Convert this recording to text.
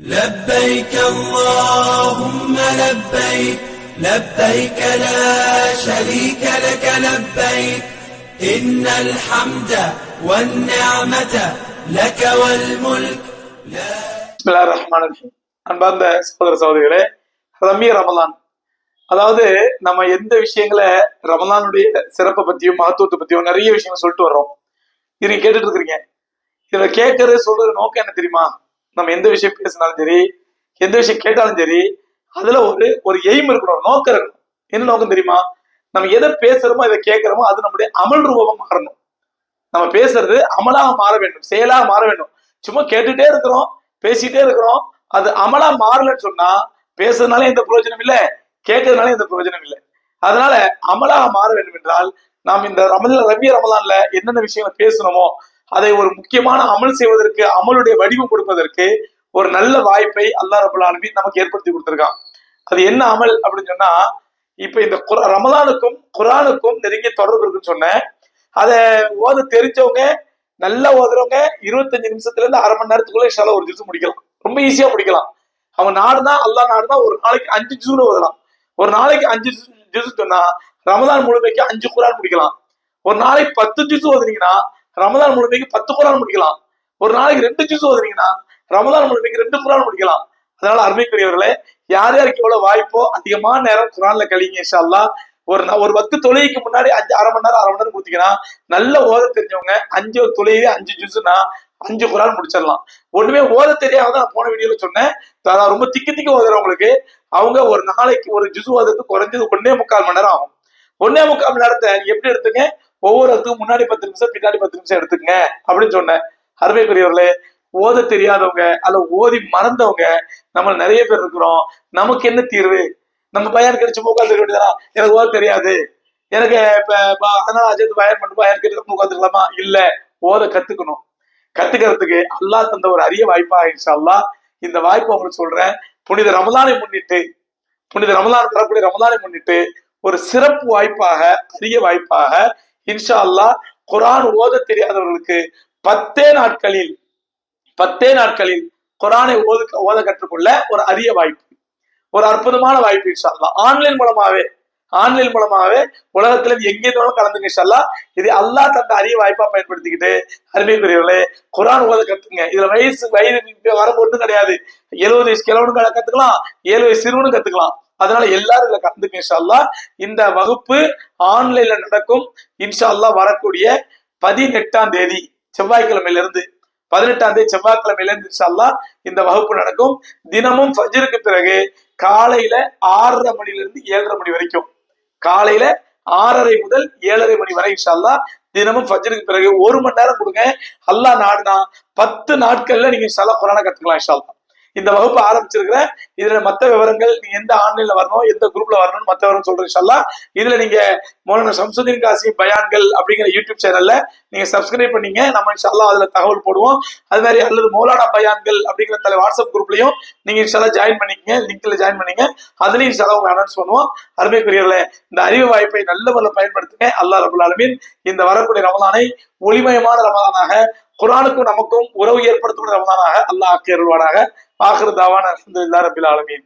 لبيك اللهم لبيك لبيك لا شريك لك لبيك إن الحمد والنعمة لك والملك لا. بسم الله الرحمن الرحيم. அன்பார்ந்த சகோதர சகோதரிகளே, ரமலான், அதாவது நம்ம எந்த விஷயங்களை ரமலானுடைய சிறப்பை பத்தியும் மகத்துவத்தை பத்தியும் நிறைய விஷயங்கள் சொல்லிட்டு வர்றோம். இது நீங்க கேட்டுட்டு இருக்கிறீங்க. இதுல கேட்கறது சொல்றது நோக்கம் என்ன தெரியுமா? நம்ம எந்த விஷயம் பேசினாலும் சரி, எந்த விஷயம் கேட்டாலும் சரி, அதுல ஒரு எய்ம் இருக்கணும், நோக்கம் இருக்கணும். என்ன நோக்கம் தெரியுமா? நம்ம எதை பேசுறோமோ எதை கேட்கிறோமோ அது நம்முடைய அமல் ரூபமா மாறணும். நம்ம பேசுறது அமலாக மாற வேண்டும், செயலாக மாற வேண்டும். சும்மா கேட்டுட்டே இருக்கிறோம், பேசிட்டே இருக்கிறோம், அது அமலா மாறலன்னு சொன்னா பேசுறதுனால எந்த பிரயோஜனம் இல்லை, கேட்கறதுனால எந்த பிரயோஜனம் இல்லை. அதனால அமலாக மாற வேண்டும் என்றால் நாம் இந்த ரமலான்ல என்னென்ன விஷயங்களை பேசணுமோ அதை ஒரு முக்கியமான அமல் செய்வதற்கு, அமலுடைய வடிவம் கொடுப்பதற்கு ஒரு நல்ல வாய்ப்பை அல்லாஹ் ரப்பல் ஆலமீன் நமக்கு ஏற்படுத்தி கொடுத்திருக்கான். அது என்ன அமல் அப்படின்னு சொன்னா, இப்ப இந்த ரமலானுக்கும் குர்ஆனுக்கும் நெருங்கிய தொடர்பு இருக்குன்னு சொன்னேன். அதை ஓத தெரிஞ்சவங்க, நல்லா ஓதுறவங்க 25 நிமிஷத்துல இருந்து அரை மணி நேரத்துக்குள்ள இன்ஷால்லா ஒரு ஜுஸ் முடிக்கலாம். ரொம்ப ஈஸியா முடிக்கலாம். அவன் நாடுனா, அல்லாஹ் நாடுனா ஒரு நாளைக்கு 5 ஜுஸ் ஓதலாம். ஒரு நாளைக்கு 5 ஜுஸ் சொன்னா ரமலான் முழுமைக்கு 5 குர்ஆன் முடிக்கலாம். ஒரு நாளைக்கு 10 ஜுஸ் ஓதுனீங்கன்னா ரமலான் முழுமைக்கு 10 குர்ஆன் முடிக்கலாம். ஒரு நாளைக்கு 2 ஜுஸ் ஓதுனீங்கன்னா ரமலான் முழுமைக்கு 2 குர்ஆன் முடிக்கலாம். அதனால அருமைக்குரியவர்களே, யார் யாருக்கு எவ்வளவு வாய்ப்போ அதிகமான நேரம் குர்ஆன்ல கழிங்க இன்ஷா அல்லாஹ். ஒரு 10 தொழுகைக்கு முன்னாடி அரை மணி நேரம் கொடுத்தீங்கன்னா, நல்ல ஓத தெரிஞ்சவங்க 5 தொழுகை 5 ஜுஸ்னா 5 குர்ஆன் முடிச்சிடலாம். ஒண்ணுமே ஓத தெரியாத நான் போன வீடியோல சொன்னேன். ரொம்ப திக்கு ஓதுறவங்களுக்கு அவங்க ஒரு நாளைக்கு ஒரு ஜுஸ் ஓதுறதுக்கு குறைஞ்சது 1.25 மணி நேரம் ஆகும். 1.25 மணி நேரத்தை எப்படி எடுத்துங்க? ஒவ்வொருத்துக்கும் முன்னாடி 10 நிமிஷம், பின்னாடி 10 நிமிஷம் எடுத்துங்க அப்படின்னு சொன்னேன். அருமைக்குரியவர்களே, ஓத தெரியாதவங்க அல்ல ஓதி மறந்தவங்க நம்ம நிறைய பேர் இருக்கிறோம். நமக்கு என்ன தீர்வு? நம்ம பையன் கிடைச்சு உட்காந்து வேண்டியதா? எனக்கு ஓத தெரியாது, எனக்கு அதனால அஜித் பயன் பண்ணிட்டு பையன் கிடைச்சு உட்காந்துக்கலாமா? இல்ல, ஓத கத்துக்கணும். கத்துக்கிறதுக்கு அல்லாஹ் தந்த ஒரு அரிய வாய்ப்பா இன்ஷா அல்லாஹ் இந்த வாய்ப்பை உங்களுக்கு சொல்றேன். புனித ரமலானை முன்னிட்டு ஒரு சிறப்பு வாய்ப்பாக, அரிய வாய்ப்பாக இன்ஷா அல்லாஹ் குர்ஆன் ஓத தெரியாதவர்களுக்கு 10 நாட்களில் குர்ஆனை ஓத கற்றுக்கொள்ள ஒரு அரிய வாய்ப்பு, ஒரு அற்புதமான வாய்ப்பு இன்ஷா அல்லாஹ். ஆன்லைன் மூலமாவே உலகத்துல எங்கே இருந்தாலும் கலந்துங்க இன்ஷா அல்லாஹ். இது அல்லாஹ் தந்த அரிய வாய்ப்பா பயன்படுத்திக்கிட்டு அருமைக்குரியவர்களே, குர்ஆன் ஓத கத்துங்க. இதுல வயது வரம்பு கிடையாது. 70 வயசு கிழவனும் கத்துக்கலாம், 7 வயசு சிறுவனும் கத்துக்கலாம். அதனால எல்லாரும் இதுல கலந்துங்க இன்ஷா அல்லாஹ். இந்த வகுப்பு ஆன்லைன்ல நடக்கும் இன்ஷா அல்லாஹ். வரக்கூடிய 18ஆம் தேதி செவ்வாய்க்கிழமையில இருந்து 18ஆம் தேதி செவ்வாய்க்கிழமையில இருந்து இன்ஷா அல்லாஹ் இந்த வகுப்பு நடக்கும். தினமும் ஃபஜ்ருக்கு பிறகு காலையில 6:30 மணில இருந்து 7:30 மணி வரைக்கும், காலையில 6:30 முதல் 7:30 மணி வரை இன்ஷா அல்லாஹ் தினமும் ஃபஜ்ருக்கு பிறகு 1 மணி நேரம் கொடுங்க. அல்லாஹ் நாடுனா 10 நாட்கள்ல நீங்க இன்ஷா அல்லாஹ் குர்ஆனை கத்துக்கலாம் இன்ஷா அல்லாஹ். இந்த வகுப்பு ஆரம்பிச்சிருக்கிறேன். இதுல மத்த விவரங்கள் நீங்க எந்த ஆன்லைன்ல வரணும், எந்த குரூப்ல வரணும், மத்த விவரம் சொல்றேன் இன்ஷா அல்லாஹ். இதுல நீங்க மௌலானா ஷம்சுதீன் காசிம் பயான்கள் அப்படிங்கிற யூடியூப் சேனல்ல நீங்க சப்ஸ்கிரைப் பண்ணீங்க, நம்ம இன்ஷா அல்லாஹ் அதுல தகவல் போடுவோம். அது மாதிரி அல்லது மௌலானா பயான்கள் அப்படிங்கிற வாட்ஸ்அப் குரூப்லயும் நீங்க இன்ஷா அல்லாஹ் ஜாயின் பண்ணிக்கங்க, லிங்க்ல ஜாயின் பண்ணீங்க. அதுலயும் இன்ஷா அல்லாஹ் அனௌன்ஸ் பண்ணுவோம். அருமைக்குரியவர்களே, இந்த அறிவு வாய்ப்பை நல்ல முறையில் பயன்படுத்துங்க. அல்லாஹ் ரப்பல் ஆலமீன் இந்த வரக்கூடிய ரமலானை ஒளிமயமான ரமலானாக, குர்ஆனுக்கும் நமக்கும் உறவு ஏற்படுத்தக்கூடிய ரமலானாக அல்லாஹ் ஆக்கி அருள்வானாக. ஆகிரு தாவானா அல்ஹம்துலில்லாஹி ரப்பில் ஆலமீன்.